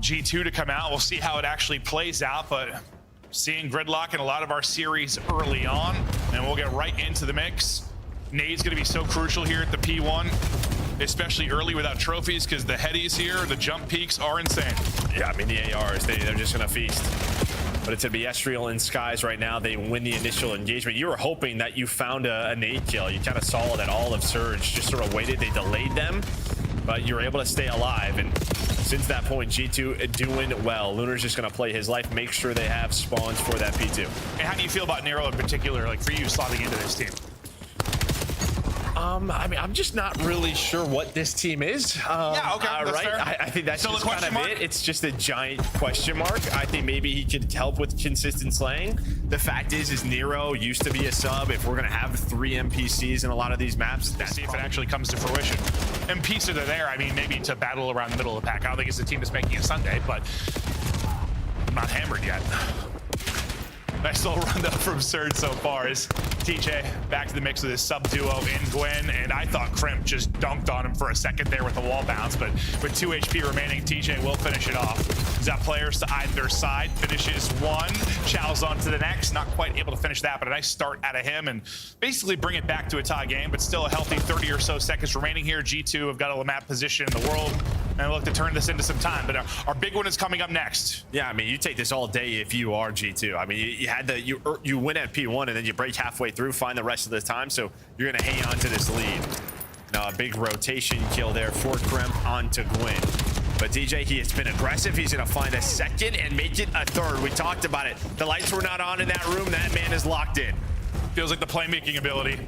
G2 to come out. We'll see how it actually plays out, but seeing Gridlock in a lot of our series early on, and we'll get right into the mix. Nade's gonna be so crucial here at the P1, especially early without trophies, because the headies here, the jump peaks are insane. Yeah, I mean, the ARs, they're just gonna feast. But it's gonna be Estreal and Skyz right now. They win the initial engagement. You were hoping that you found a nade kill. You kind of saw that all of Surge just sort of waited. They delayed them, but you were able to stay alive. And since that point, G2 doing well. Lunarz just gonna play his life, make sure they have spawns for that P2. And how do you feel about Nero in particular, like for you slotting into this team? I mean, I'm just not really sure what this team is. Yeah, okay, that's right. fair. I think that's Still just a question kind of mark? it. It's just a giant question mark. I think maybe he could help with consistent slaying. The fact is Nero used to be a sub. If we're gonna have 3 NPCs in a lot of these maps, Let's see if it actually comes to fruition. And pieces are there. I mean, maybe to battle around the middle of the pack. I don't think it's the team that's making a Sunday, but I'm not hammered yet. Nice little run though from Surge so far. Is TJ back to the mix with his sub duo in Gwinn, and I thought Kremp just dunked on him for a second there with the wall bounce, but with 2 HP remaining, TJ will finish it off. He's got players to either side, finishes one, chows on to the next, not quite able to finish that, but a nice start out of him and basically bring it back to a tie game, but still a healthy 30 or so seconds remaining here. G2 have got a map position in the world and look to turn this into some time, but our big one is coming up next. Yeah, I mean, you take this all day if you are G2. I mean, you had you win at P1 and then you break halfway through, find the rest of the time, so you're gonna hang on to this lead. Now a big rotation kill there for Kremp onto Gwinn. But DJ, he has been aggressive. He's gonna find a second and make it a third. We talked about it. The lights were not on in that room. That man is locked in. Feels like the playmaking ability.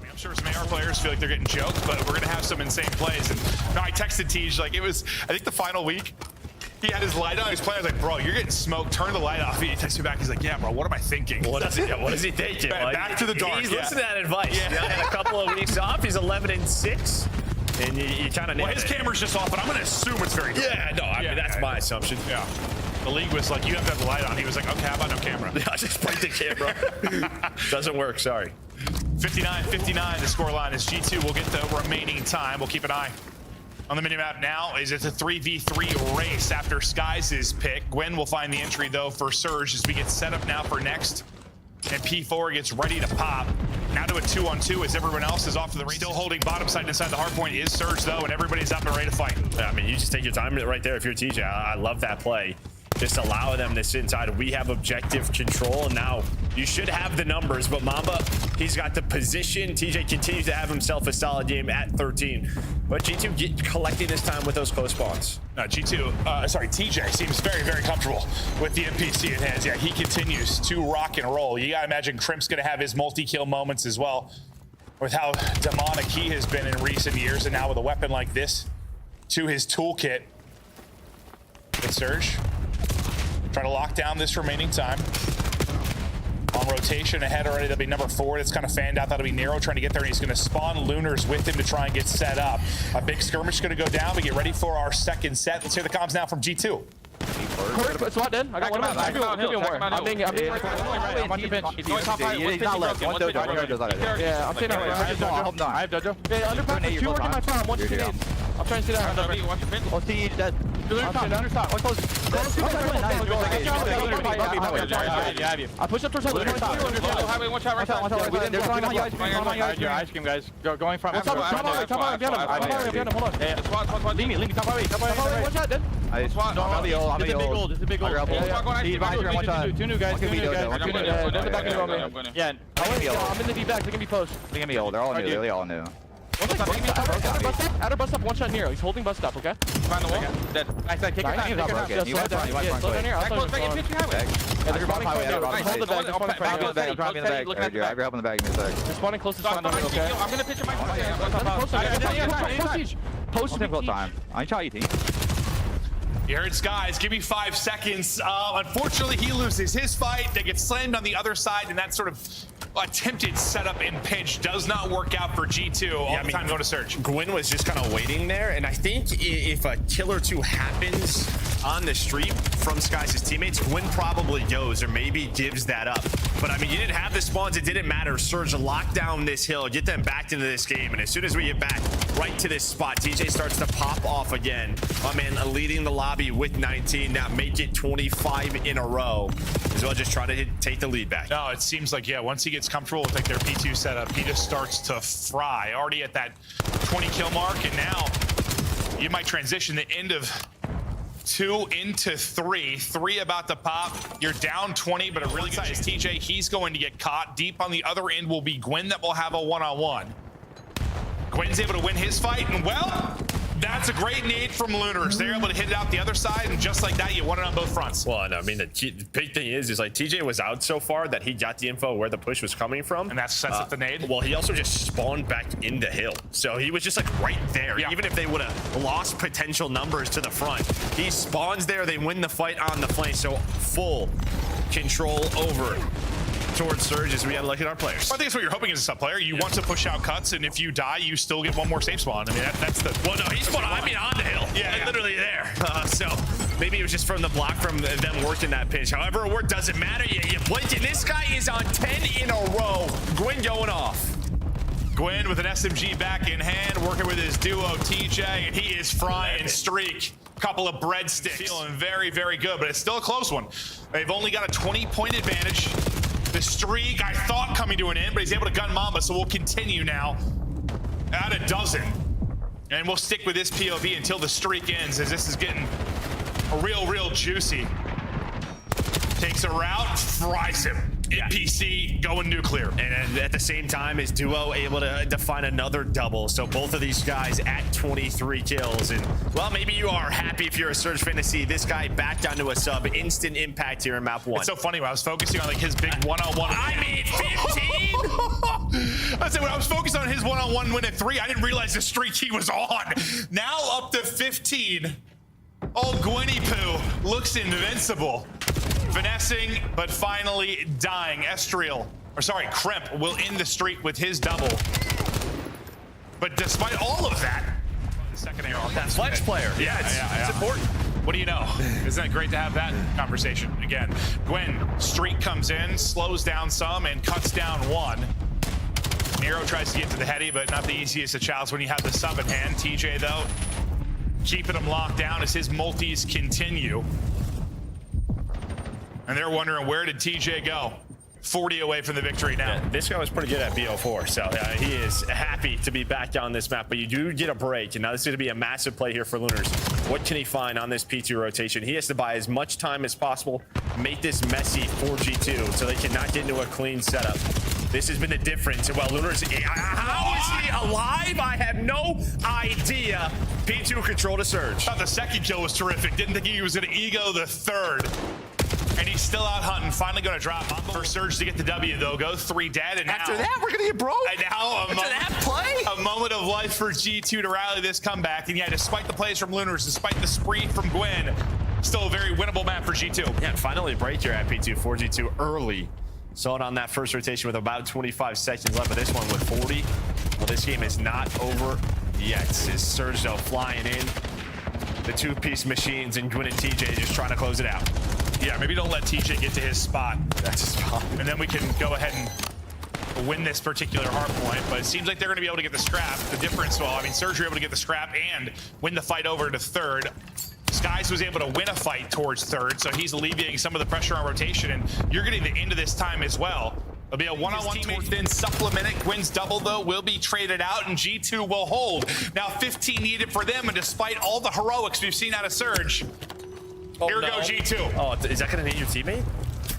I'm sure some AR players feel like they're getting choked, but we're gonna have some insane plays. And no, I texted Tej, like it was, I think the final week, he had his light on, his player was like, bro, you're getting smoked, turn the light off. He texted me back, he's like, yeah, bro, what am I thinking? What is he thinking? Back to the dark. He's listening to that advice. Yeah. Had a couple of weeks off. He's 11-6. And you kind of well, his camera's just off, but I'm gonna assume it's very good. Yeah, no, I mean, that's my assumption. Yeah. The league was like, you have to have the light on. He was like, okay, how about no camera? Yeah, just break the camera. Doesn't work, sorry. 59-59, the scoreline is G2 will get the remaining time. We'll keep an eye on the minimap now. It's a 3v3 race after Skyz' pick. Gwinn will find the entry though for Surge as we get set up now for next. And P4 gets ready to pop. Now to a 2-on-2 as everyone else is off to the race. Still holding bottom side inside the hard point is Surge though, and everybody's up and ready to fight. Yeah, I mean, you just take your time right there if you're TJ. I love that play. Just allow them to sit inside. We have objective control, and now you should have the numbers, but Mamba, he's got the position. TJ continues to have himself a solid game at 13. But G2 collecting this time with those close spawns. TJ seems very, very comfortable with the NPC in hands. Yeah, he continues to rock and roll. You gotta imagine Kremp's gonna have his multi-kill moments as well with how demonic he has been in recent years, and now with a weapon like this to his toolkit. Good Surge. Try to lock down this remaining time. On rotation ahead already, that'll be number 4. That's kind of fanned out. That'll be Nero trying to get there, and he's going to spawn Lunarz with him to try and get set up. A big skirmish going to go down. We get ready for our second set. Let's hear the comms now from G2. It's not dead. I got one. I'm being I'm on your bench. He's not left. One dojo. Yeah, I'm saying I have dojo. Yeah, under pass, 2 working my farm. 1 to 8. I'm trying to see that. Oh, see, dead. Understop. One close. I push up towards highway. Watch out. They're flying on your ice cream, guys. Going front. I'm behind him. Hold on. Leave me. Top highway. Watch out, dead. I'm the old. It's a big old. He's behind you. Watch out. 2 new guys. Yeah. I'm in the V back. They can be post. They're gonna be old. They're all new. They're all new. Outer bus up, 1 shot Nero. He's holding bus up, okay? Find the wall. Dead. Nice, kick your time. You want to Slow down here. I'll hold the bag. Looking at the bag. Help in the bag. They're spawning close to spawn, okay? I'm gonna pitch your mic. Post time. I shot you, team. You heard Skyz, give me 5 seconds. Unfortunately, he loses his fight. They get slammed on the other side, and that sort of attempted setup and pinch does not work out for G2. All the time going to Surge. Gwinn was just kind of waiting there, and I think if a kill or 2 happens on the street from Skyz' teammates, Gwinn probably goes or maybe gives that up. But I mean, you didn't have the spawns. It didn't matter. Surge, lock down this hill, get them back into this game. And as soon as we get back right to this spot, TJ starts to pop off again. My man leading the lobby with 19. Now make it 25 in a row. As well, just trying to take the lead back. No, it seems like, yeah, once he gets comfortable with like their P2 setup, he just starts to fry. Already at that 20 kill mark, and now you might transition the end of 2 into 3. 3 about to pop. You're down 20, but a really good is TJ. He's going to get caught. Deep on the other end will be Gwinn that will have a one-on-one. Gwynn's able to win his fight, and well, that's a great nade from Lunarz. They're able to hit it out the other side, and just like that, you won it on both fronts. Well, and I mean, the big thing is like TJ was out so far that he got the info where the push was coming from. And that sets up the nade. Well, he also just spawned back in the hill. So he was just like right there. Yeah. Even if they would have lost potential numbers to the front, he spawns there. They win the fight on the flank. So full control over towards Surge as we have to look at our players. I think it's what you're hoping as a sub player. You want to push out cuts, and if you die, you still get one more safe spawn. I mean, that's the... Well, no, he spawned, I mean, on the hill. Yeah. Literally there. So maybe it was just from the block from them working that pitch. However, it doesn't matter. You blink, and this guy is on 10 in a row. Gwinn going off. Gwinn with an SMG back in hand, working with his duo TJ, and he is frying streak. Couple of breadsticks. Feeling very, very good, but it's still a close one. They've only got a 20-point advantage. The streak, I thought, coming to an end, but he's able to gun Mamba, so we'll continue now at a dozen. And we'll stick with this POV until the streak ends, as this is getting real juicy. Takes a route, fries him. NPC going nuclear. And at the same time, his duo able to find another double. So both of these guys at 23 kills. And, well, maybe you are happy if you're a Surge fan to see this guy back down to a sub. Instant impact here in map 1. It's so funny when I was focusing on like his big one-on-one. I mean, 15? I said when I was focused on his one-on-one win at 3, I didn't realize the streak he was on. Now up to 15. Old Gwinny Poo looks invincible. Finessing, but finally dying. Estreal, or sorry, Kremp will end the streak with his double. But despite all of that, the second arrow. That flex player. Yeah, it's important. What do you know? Isn't it great to have that conversation again? Gwinn, streak comes in, slows down some, and cuts down 1. Nero tries to get to the heady, but not the easiest of challenge when you have the sub in hand. TJ, though, keeping him locked down as his multis continue. And they're wondering, where did TJ go? 40 away from the victory now. Yeah, this guy was pretty good at BO4, so he is happy to be back on this map, but you do get a break, and now this is going to be a massive play here for Lunarz. What can he find on this P2 rotation? He has to buy as much time as possible, make this messy for G2, so they cannot get into a clean setup. This has been the difference. Well, Lunarz, how is he alive? I have no idea. P2 control to Surge. Thought the second kill was terrific. Didn't think he was going to ego the third. And he's still out hunting. Finally going to drop Mamba for Surge to get the W, though. Go 3 dead, and After now, that, we're going to get broke. And now a moment of life for G2 to rally this comeback. And yeah, despite the plays from Lunarz, despite the spree from Gwinn, still a very winnable map for G2. Yeah, finally break here at P2 for G2 early. Saw it on that first rotation with about 25 seconds left, but this one with 40. Well, this game is not over yet. It's Surge, though, flying in. The two-piece machines and Gwinn and TJ just trying to close it out. Yeah, maybe don't let TJ get to his spot. That's his spot. And then we can go ahead and win this particular hardpoint. But it seems like they're going to be able to get the scrap. The difference, well, I mean, Surge were able to get the scrap and win the fight over to 3rd. Skyz was able to win a fight towards 3rd, so he's alleviating some of the pressure on rotation, and you're getting the end of this time as well. There'll be a one-on-one towards then supplemented. Gwynn's double, though, will be traded out, and G2 will hold. Now 15 needed for them, and despite all the heroics we've seen out of Surge, here go G2. Oh, is that going to need your teammate?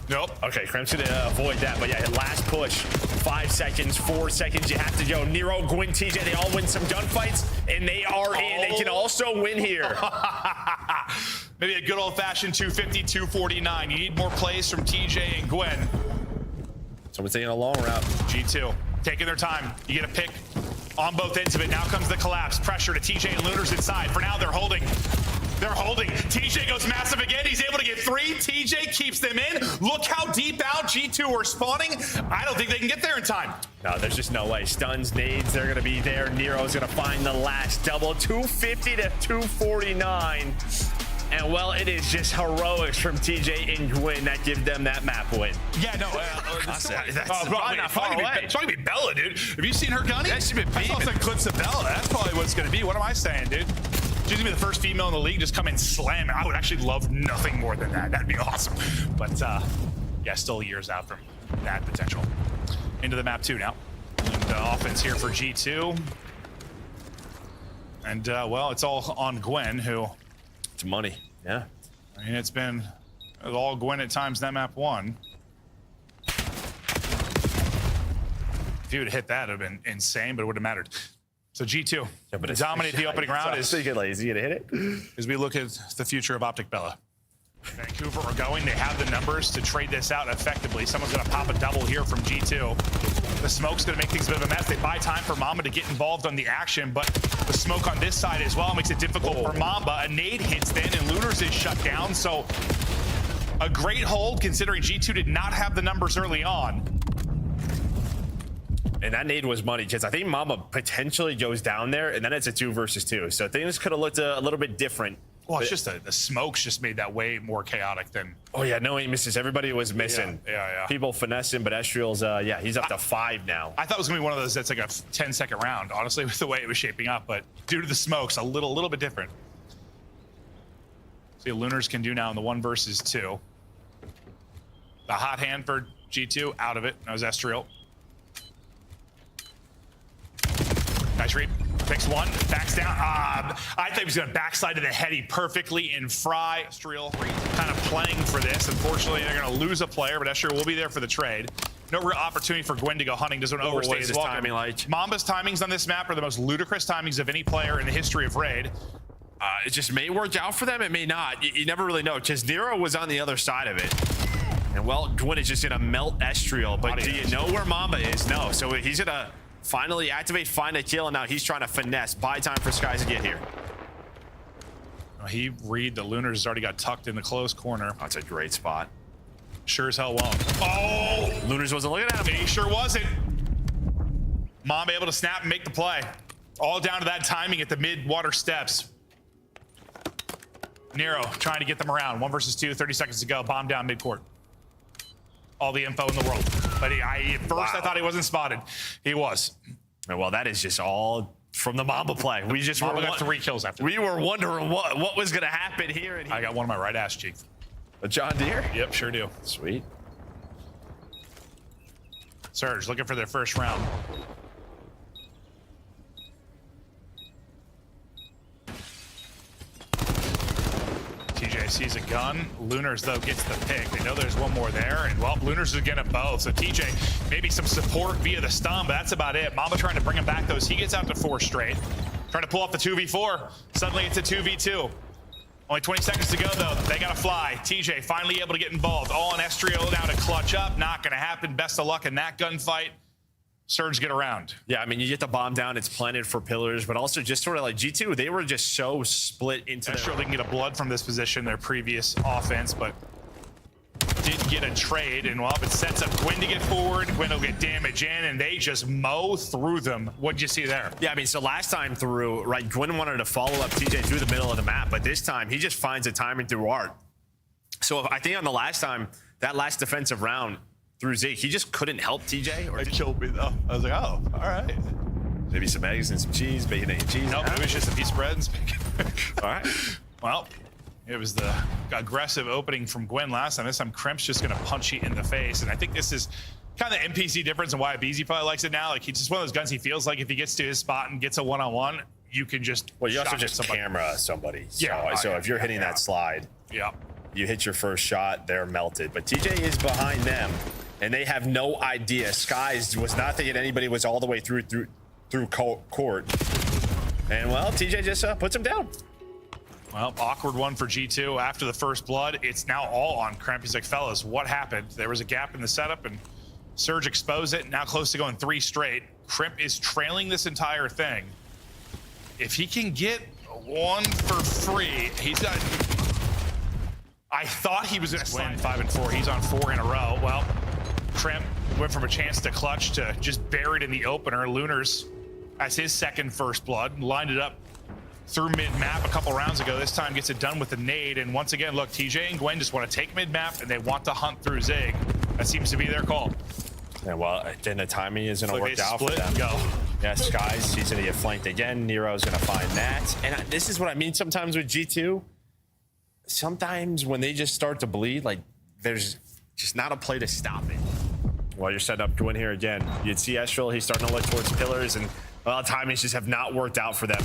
Nope. Okay, Kremp's going to avoid that, but yeah, last push. 5 seconds, 4 seconds, you have to go. Nero, Gwinn, TJ, they all win some gunfights, and they are in. They can also win here. Maybe a good old-fashioned 250, 249. You need more plays from TJ and Gwinn. Someone's taking a long route. G2 taking their time. You get a pick on both ends of it. Now comes the collapse. Pressure to TJ and Lunarz inside. For now, they're holding. They're holding. TJ goes massive again. He's able to get 3. TJ keeps them in. Look how deep out G2 are spawning. I don't think they can get there in time. No, there's just no way. Stuns, nades, they're going to be there. Nero's going to find the last double. 250 to 249. And well, it is just heroics from TJ and Gwinn that give them that map win. Yeah, no, That's probably not far away. It's probably be Bella, dude. Have you seen her gunning? Yeah, she's been I saw beaming. some clips of Bella. That's probably what it's going to be. What am I saying, dude? She's going to be the first female in the league. Just come in slamming. I would actually love nothing more than that. That'd be awesome. But yeah, still years out from that potential. Into the map 2 now. And offense here for G2. And well, it's all on Gwinn, who... It's money. Yeah. I mean, it's been all Gwinn at times in that map 1. If he would have hit that, it would have been insane, but it wouldn't have mattered. So G2 dominate the opening round Is he gonna hit it? as we look at the future of Optic Bella. Vancouver are going. They have the numbers to trade this out effectively. Someone's going to pop a double here from G2. The smoke's going to make things a bit of a mess. They buy time for Mamba to get involved on the action, but the smoke on this side as well makes it difficult for Mamba. A nade hits then, and Lunarz is shut down. So a great hold considering G2 did not have the numbers early on. And that nade was money because I think Mamba potentially goes down there, and then it's a 2 versus 2. So things could have looked a little bit different. Well, it's just the smokes just made that way more chaotic than... Oh, yeah, no, he misses. Everybody was missing. Yeah. People finessing, but Estreal's, yeah, he's up to 5 now. I thought it was going to be one of those that's like a 10-second round, honestly, with the way it was shaping up. But due to the smokes, a little bit different. See what Lunarz can do now in the 1 versus 2. The hot hand for G2, out of it. That was Estreal. Nice read. Takes 1, backs down. I thought he was going to backslide to the heady perfectly in Fry. Estreal kind of playing for this. Unfortunately, they're going to lose a player, but Estreal will be there for the trade. No real opportunity for Gwinn to go hunting. Doesn't overstay what is his his welcome. timing like? Mamba's timings on this map are the most ludicrous timings of any player in the history of Raid. It just may work out for them. It may not. You never really know because Nero was on the other side of it. And well, Gwinn is just going to melt Estreal. But do you know where Mamba is? No. So he's going to finally activate, find a kill, and now he's trying to finesse. Buy time for Skyz to get here. He read the Lunarz has already got tucked in the close corner. That's a great spot. Sure as hell won't. Oh! Lunarz wasn't looking at him. He sure wasn't. Mamba able to snap and make the play. All down to that timing at the mid-water steps. Nero trying to get them around. 1 versus 2, 30 seconds to go. Bomb down mid-court. All the info in the world. But at first I thought he wasn't spotted. He was. Well, that is just all from the Mamba play. We just Mamba got 3 kills after. We were wondering what was going to happen here. And I got one on my right ass cheek. A John Deere? Yep, sure do. Sweet. Surge looking for their first round. TJ sees a gun. Lunarz, though, gets the pick. They know there's one more there, and, well, Lunarz is getting both. So TJ, maybe some support via the stun, but that's about it. Mamba trying to bring him back, though, as he gets out to 4 straight. Trying to pull off the 2v4. Suddenly it's a 2v2. Only 20 seconds to go, though. They got to fly. TJ finally able to get involved. All on Estreal now to clutch up. Not going to happen. Best of luck in that gunfight. Surge get around. Yeah, I mean, you get the bomb down. It's planted for pillars, but also just sort of like G2, they were just so split into Estreal didn't get a blood from this position, their previous offense, but did get a trade. And, well, if it sets up Gwinn to get forward, Gwinn will get damage in, and they just mow through them. What'd you see there? Yeah, I mean, so last time through, right, Gwinn wanted to follow up TJ through the middle of the map, but this time he just finds a timing through art. So I think on the last time, that last defensive round through Zeke, he just couldn't help TJ. Or It killed me, though. I was like, oh, all right. maybe some eggs and some cheese, bacon and cheese. Nope, it was just a piece of bread and some bacon. All right. Well, it was the aggressive opening from Gwinn last time. This time, Kremp's just going to punch you in the face. And I think this is kind of the NPC difference and why Beezy probably likes it now. Like, he's just one of those guns he feels like if he gets to his spot and gets a one-on-one, you can just Well, you also shot just somebody. camera somebody. So, Yeah, so if you're hitting that slide, Yeah. you hit your first shot, they're melted. But TJ is behind them, and they have no idea. Skyz was not thinking anybody was all the way through court. And, well, TJ just puts him down. Well, awkward one for G2. After the first blood, it's now all on Kremp. He's like, fellas, what happened? There was a gap in the setup, and Surge exposed it. Now close to going 3 straight. Kremp is trailing this entire thing. If he can get 1 for free, he's got... I thought he was going to win 5 and 4. He's on 4 in a row. Well, Kremp went from a chance to clutch to just buried in the opener. Lunarz, as his second first blood, lined it up through mid-map a couple rounds ago. This time gets it done with the nade. And once again, look, TJ and Gwinn just want to take mid-map and they want to hunt through Zig. That seems to be their call. Yeah, well, then the timing isn't going to work out for split them. and go. Yeah, Skyz, he's going to get flanked again. Nero's going to find that. And this is what I mean sometimes with G2. Sometimes when they just start to bleed, like, there's just not a play to stop it. Well, you're setting up Gwinn here again. You'd see Estreal, he's starting to look towards pillars, and well, timings just have not worked out for them.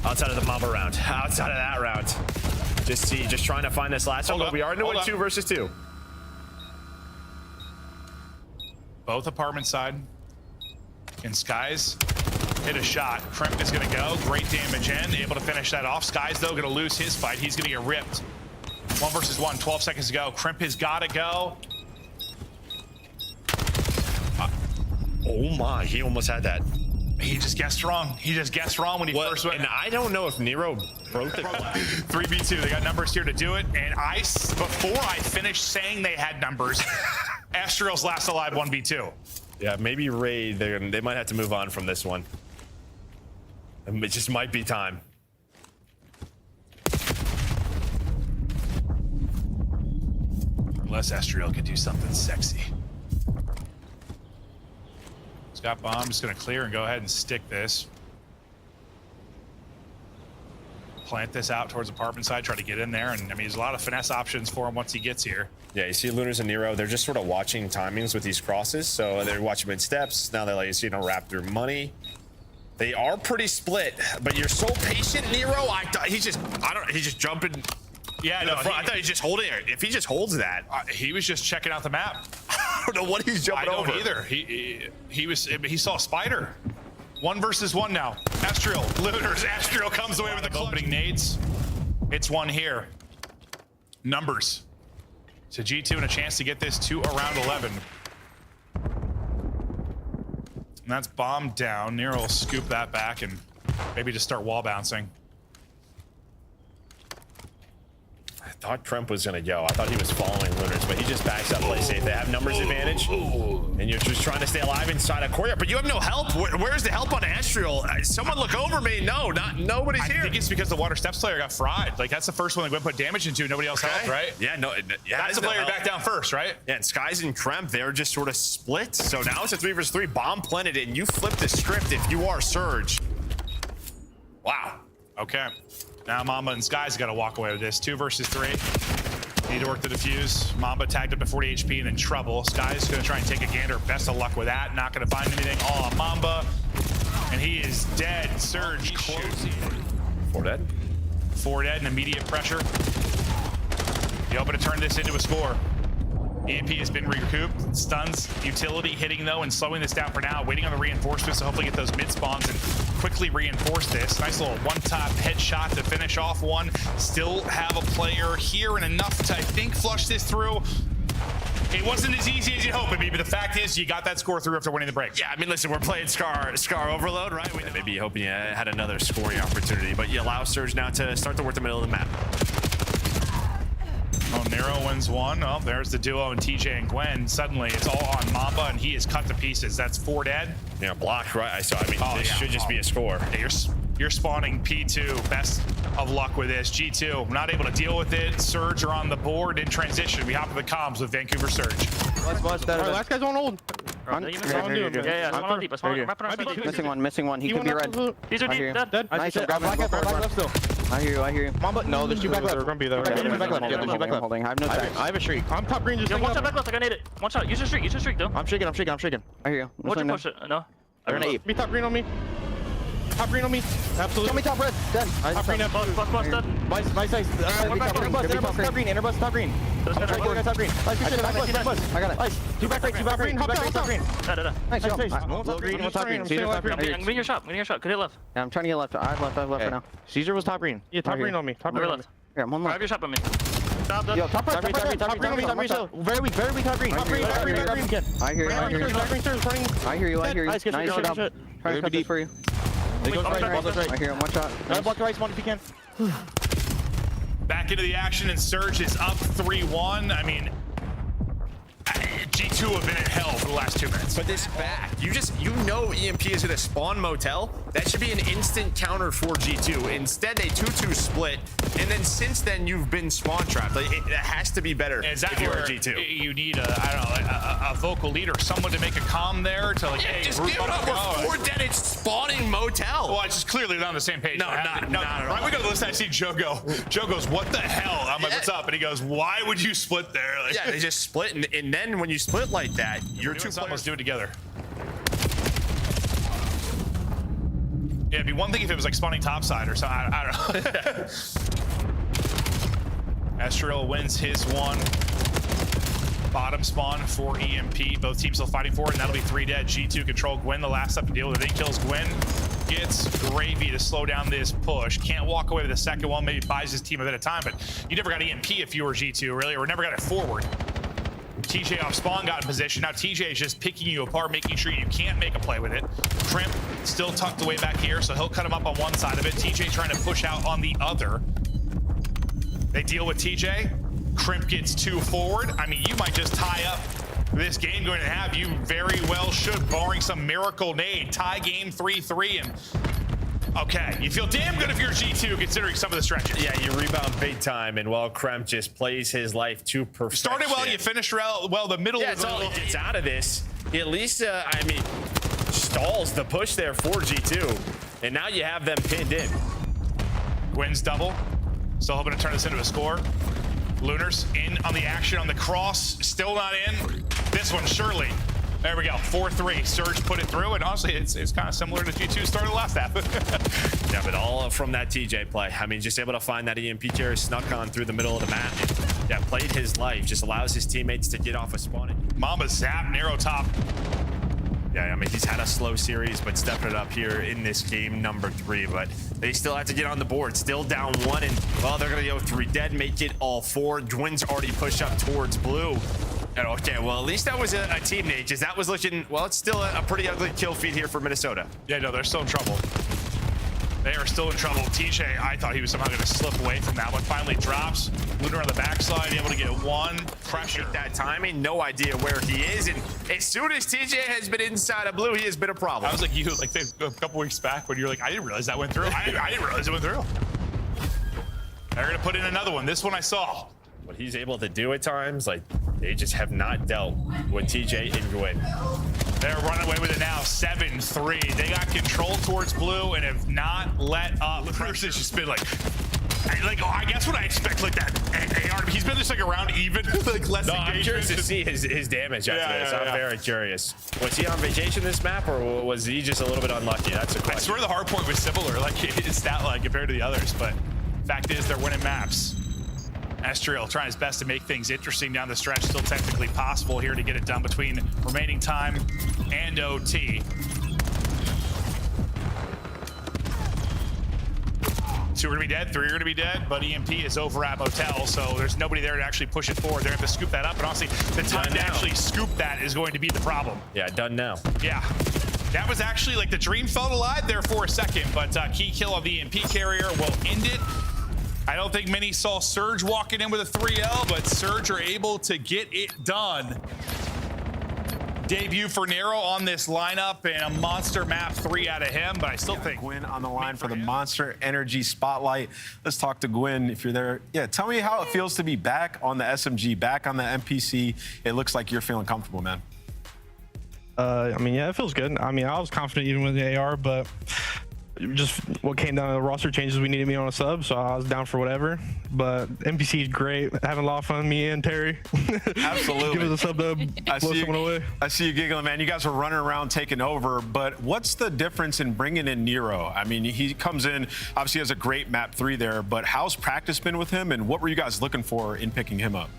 Outside of the Mamba round, outside of that round. Just trying to find this last one, but we are into a 2 versus 2. Both apartment side. And Skyz hit a shot. Kremp is going to go. Great damage in. Able to finish that off. Skyz, though, going to lose his fight. He's going to get ripped. 1 versus 1. 12 seconds to go. Kremp has got to go. Oh, my. He almost had that. He just guessed wrong. He just guessed wrong when he first went. And I don't know if Nero broke the 3v2. They got numbers here to do it. And before I finished saying they had numbers, Estreal's last alive 1v2. Yeah, maybe Raid, they might have to move on from this one. It just might be time. Unless Estreal could do something sexy. Got bomb, just gonna clear and go ahead and stick this. Plant this out towards apartment side, try to get in there, and I mean there's a lot of finesse options for him once he gets here. Yeah, you see Lunarz and Nero, they're just sort of watching timings with these crosses, so they're watching mid steps. Now they're like, you know, wrap their money. They are pretty split, but you're so patient, Nero. I thought he's just jumping. Yeah, no, I thought he's just holding it. If he just holds that, he was just checking out the map. I don't know what he's jumping over. I don't either. He saw a spider. 1 versus 1 now. Estreal, Lunarz. Estreal comes away with the opening nades. It's 1 here. Numbers. So G2 and a chance to get this to around 11. And that's bomb down. Nero will scoop that back and maybe just start wall bouncing. I thought Kremp was going to go. I thought he was following Lunarz, but he just backs up, play safe. They have numbers advantage, and you're just trying to stay alive inside a courtyard, but you have no help. Where's the help on Estreal? Someone look over me. No, nobody's here. I think it's because the water steps player got fried. Like, that's the first one that Gwinn put damage into. Nobody else helped, right? Yeah, no. Yeah, that's the player back down first, right? Yeah, and Skyz and Kremp, they're just sort of split. So now it's a 3 versus 3. Bomb planted, and you flip the script if you are Surge. Wow. Okay. Now Mamba and Skyz got to walk away with this. 2 versus 3. Need to work the defuse. Mamba tagged up to 40 HP and in trouble. Skyz is going to try and take a gander. Best of luck with that. Not going to find anything. All on Mamba. And he is dead. Surge shoots. 4 dead. 4 dead and immediate pressure. Be open to turn this into a score. EMP has been recouped. Stuns, utility hitting though and slowing this down for now. Waiting on the reinforcements to hopefully get those mid spawns and quickly reinforce this. Nice little one-top headshot to finish off one. Still have a player here and enough to, I think, flush this through. It wasn't as easy as you hope it'd be, but the fact is you got that score through after winning the break. Yeah, I mean, listen, we're playing Scar Overload, right? We maybe hoping you had another scoring opportunity, but you allow Surge now to start to work the middle of the map. Oh, Nero wins 1. Oh, there's the duo and TJ and Gwinn. Suddenly, it's all on Mamba, and he is cut to pieces. That's 4 dead. Yeah, blocked, right? So, I mean, this should just be a score. Yeah, you're spawning P2. Best of luck with this. G2, not able to deal with it. Surge are on the board in transition. We hop to the comms with Vancouver Surge. Last guy's on hold. Missing one. He could be red. These are deep, dead. Nice. Grab left still. I hear you. Mamba, no, there's 2 back left. They're gonna be there. Back left. Yeah, there's 2 back left. I have no tags. I have a shriek. I'm top green. Just one shot back left. I got naded. One shot. Use your streak, though. I'm shaking. I hear you. Watch it push it. No. They're gonna eat. Me top green on me. Top green on me. Absolutely. Tell me top red. Dead. Top green. Bust dead. Nice. Top green. Interbus. Top green. I'm trying to get a guy top green. I got it. Nice. 2 back right. 2 back green. Top green. Nice. Low green. One top green. I'm getting your shot. Could hit left. Yeah, I'm trying to get left. I have left for now. Caesar was top green. Yeah, top green on me. Top green left. Yeah, one left. Grab your shot on me. Stop. Yo, top green. Very weak top green. Top green. I hear you. Nice shot. Try to cut this for you. They go right. I hear him. One shot. Block the right spawn if you can. Back into the action, and Surge is up 3-1. I mean, G2 have been in hell for the last 2 minutes. But this back, you know EMP is gonna spawn motel. That should be an instant counter for G2. Instead, they 2-2 split, and then since then you've been spawn trapped. Like, it has to be better if you're a G2. You need a vocal leader, someone to make a comm there to like, hey, just give it up before dead. It's spawning motel. Well, it's just clearly not on the same page. No, not at all. Right, we go to listen. I see Joe go. Joe goes, "What the hell?" I'm like, "What's up?" And he goes, "Why would you split there?" Like, yeah, they just split, and then when you split like that, you're two players players do it together. Yeah, it'd be one thing if it was like spawning topside or something. I don't know. Estreal wins his one. Bottom spawn for EMP. Both teams still fighting for it, and that'll be 3 dead. G2 control Gwinn. The last up to deal with it. He kills Gwinn. Gets gravy to slow down this push. Can't walk away with the second one. Maybe buys his team a bit of time, but you never got EMP if you were G2, really, or never got it forward. TJ off spawn got in position. Now TJ is just picking you apart, making sure you can't make a play with it. Kremp still tucked away back here, so he'll cut him up on one side of it. TJ trying to push out on the other. They deal with TJ. Kremp gets 2 forward. I mean, you might just tie up this game going to have. You very well should, barring some miracle nade. Tie game 3-3, and okay, you feel damn good if you're G2 considering some of the stretches. Yeah, you rebound big time, and well, Kremp just plays his life to perfection. Started well, you finished well. The middle. Yeah, it's out of this. He at least, I mean, stalls the push there for G2, and now you have them pinned in. Gwynn's double. Still hoping to turn this into a score. Lunarz in on the action on the cross, still not in. This one surely. There we go, 4-3. Surge put it through, and honestly, it's kind of similar to G2 started last half. Yeah, but all from that TJ play. I mean, just able to find that EMP carrier, snuck on through the middle of the map. And, yeah, played his life, just allows his teammates to get off of spawning. Mamba zap, Nero top. Yeah, I mean, he's had a slow series, but stepping it up here in this game number 3. But they still have to get on the board. Still down 1, and, well, they're going to go 3 dead, make it all 4. Gwynn's already pushed up towards blue. And okay, well, at least that was a team nade, because that was looking, well, it's still a pretty ugly kill feed here for Minnesota. Yeah, no, they're still in trouble. They are still in trouble. TJ, I thought he was somehow going to slip away from that one. Finally drops. Lunar on the backside, able to get 1. Pressure. That timing, no idea where he is. And as soon as TJ has been inside of blue, he has been a problem. I was like you, like a couple weeks back when you're like, I didn't realize that went through. I didn't realize it went through. They're going to put in another one. This one I saw. What he's able to do at times, like, they just have not dealt with TJ and Gwinn. They're running away with it now, 7-3. They got control towards blue and have not let up. Lunarz has just been like, I guess what I expect, like that AR. He's been just like around even, like less. No, I'm curious to see his damage after this. I'm very curious. Was he on vacation this map, or was he just a little bit unlucky? That's a question. I swear the hardpoint was similar, like his stat line compared to the others, but fact is they're winning maps. Estreal trying his best to make things interesting down the stretch. Still technically possible here to get it done between remaining time and OT. 2 are gonna be dead, 3 are gonna be dead, but EMP is over at Motel, so there's nobody there to actually push it forward. They're gonna have to scoop that up, and honestly, the time to actually scoop that is going to be the problem. Yeah, done now. Yeah. That was actually like the dream felt alive there for a second, but key kill of the EMP carrier will end it. I don't think many saw Surge walking in with a 3L, but Surge are able to get it done. Debut for Nero on this lineup, and a monster map 3 out of him, but I still think Gwinn on the line for the Monster Energy Spotlight. Let's talk to Gwinn if you're there. Yeah, tell me how it feels to be back on the SMG, back on the MPC. It looks like you're feeling comfortable, man. I mean, yeah, it feels good. I mean, I was confident even with the AR, but just what came down to the roster changes, we needed me on a sub, so I was down for whatever. But NPC is great, having a lot of fun, me and Terry. Absolutely. Give us a sub to blow someone away. I see you giggling, man. You guys are running around taking over, but what's the difference in bringing in Nero? I mean, he comes in, obviously has a great map 3 there, but how's practice been with him, and what were you guys looking for in picking him up?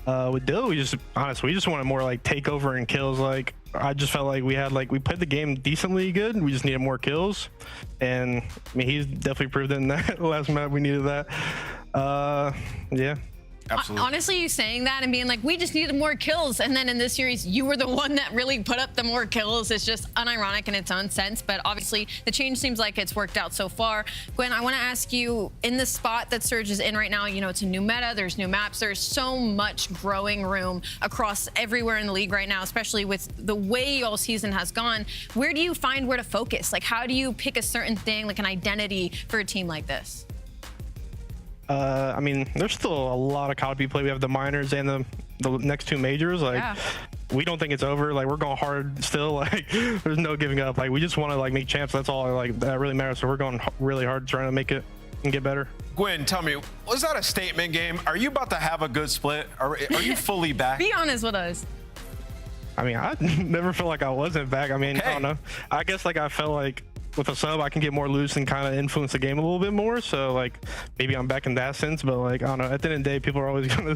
With Dill, we just wanted more like takeover and kills. Like, I just felt like we played the game decently good. We just needed more kills, and I mean, he's definitely proved it in that last map. We needed that. Yeah. Absolutely. Honestly, you saying that and being like, we just needed more kills, and then in this series, you were the one that really put up the more kills. It's just unironic in its own sense, but obviously the change seems like it's worked out so far. Gwinn, I want to ask you, in the spot that Surge is in right now, you know, it's a new meta, there's new maps, there's so much growing room across everywhere in the league right now, especially with the way y'all season has gone. Where do you find where to focus? Like, how do you pick a certain thing, like an identity for a team like this? I mean, there's still a lot of COD to be played. We have the minors and the next two majors. Like, we don't think it's over. Like, we're going hard still. Like, there's no giving up. Like, we just want to like make champs. That's all like that really matters. So we're going really hard trying to make it and get better. Gwinn, tell me, was that a statement game? Are you about to have a good split? Are you fully back? Be honest with us. I mean, I never felt like I wasn't back. I mean, I don't know. I guess like I felt like with a sub, I can get more loose and kind of influence the game a little bit more. So like maybe I'm back in that sense, but like, I don't know. At the end of the day, people are always going to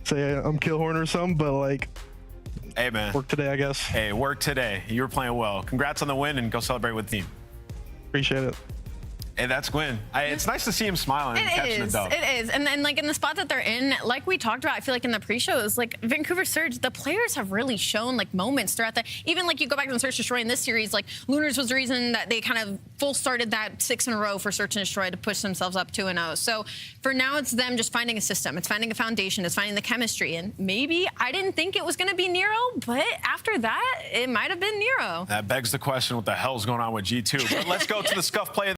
say I'm Killhorn or something, but like, hey man, work today, I guess. Hey, work today. You were playing well. Congrats on the win and go celebrate with the team. Appreciate it. Hey, that's Gwinn. It's nice to see him smiling and catching the dub. It is. And then, like, in the spot that they're in, like we talked about, I feel like in the pre-shows, like, Vancouver Surge, the players have really shown, like, moments throughout the... Even, like, you go back to the Search and Destroy in this series, like, Lunarz was the reason that they kind of full started that 6 in a row for Search and Destroy to push themselves up 2-0. So, for now, it's them just finding a system. It's finding a foundation. It's finding the chemistry. And maybe I didn't think it was going to be Nero, but after that, it might have been Nero. That begs the question, what the hell's going on with G2? But let's go to the scuff play.